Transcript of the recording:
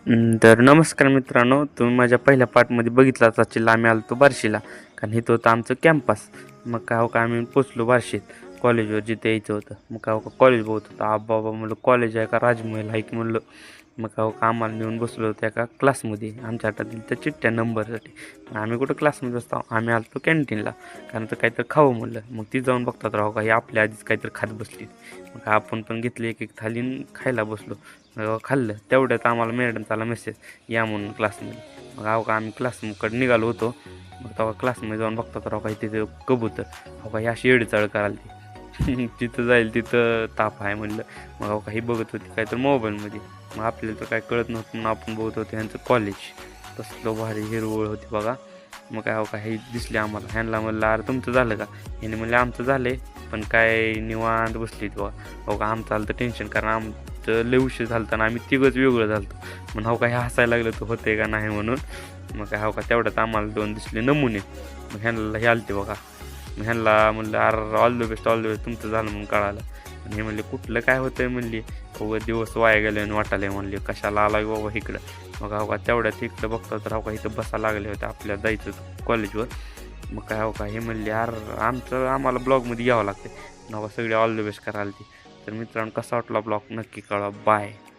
तर नमस्कार मित्रांनो, तुम्ही माझ्या पहिल्या पार्टमध्ये बघितलाच असेल. आम्ही आलो होतो बार्शीला, कारण इथं होतं आमचं कॅम्पस. मग काय हो का आम्ही पोचलो बार्शीत कॉलेजवर जिथे यायचं होतं. मग काय हो का कॉलेज बघत होतं. बाबा म्हणलं कॉलेज आहे का राजमहल आहे की म्हणलं. मग काय हो का आम्हाला नेऊन बसलो होतो एका क्लासमध्ये आमच्या हातात त्या चिठ्ठ्या नंबरसाठी. आम्ही कुठं क्लासमध्ये असतो, आम्ही आलो कॅन्टीनला, कारण तर काहीतरी खावं म्हणलं. मग ती जाऊन बघतात राहो का हे आपल्या आधीच काहीतरी खात बसली. मग आपण पण घेतली एक थाली खायला बसलो. खाल्लं तेवढ्यात आम्हाला मॅडमचा आला मेसेज या म्हणून क्लासमध्ये. मग अहो का आम्ही क्लासकडे निघालो होतो. मग तेव्हा क्लासमध्ये जाऊन बघतात राव काही तिथे कबूतर. अहो का ही अशी एडचाळ करायला ती जिथं जाईल तिथं ताप आहे म्हणलं. मग अहो काही बघत होती काय तर मोबाईलमध्ये. मग आपल्याला तर काय कळत नव्हतं म्हणून आपण बघत होतो ह्यांचं कॉलेज. कसलं भारी हिरवळ होती बघा. मग काय अहो काही दिसले आम्हाला. ह्यांना म्हणलं अरे तुमचं झालं का. ह्याने म्हणले आमचं झालं पण काय निवांत बसली बघा. अहो का आमचं आलं तर टेन्शन, कारण तर लय उशीर झालं ना आम्ही तिघंच वेगळं झालं. मग हो काय हसायला लागलं तर होते का नाही म्हणून. मग काय हो का तेवढ्यात आम्हाला 2 दिसले नमुने. मग ह्यांना हे आलते बघा. मग ह्यांना म्हणलं अरे ऑल द बेस्ट तुमचं झालं म्हणून कळालं. आणि हे म्हणले कुठलं काय होतंय म्हणली. दिवस वाया गेले आणि वाटाले म्हणले कशाला आला बाबा इकडं. मग हो का तेवढ्यात इकडं बघतो तर हो का इथं बसा लागले होते आपल्या जायचं कॉलेजवर. मग काय हो का हे म्हणले आम्हाला ब्लॉगमध्ये यावं लागते. नवा सगळे ऑल द बेस्ट करायला ती. तर मित्रांनो कसा वाटला ब्लॉग नक्की कळवा. बाय.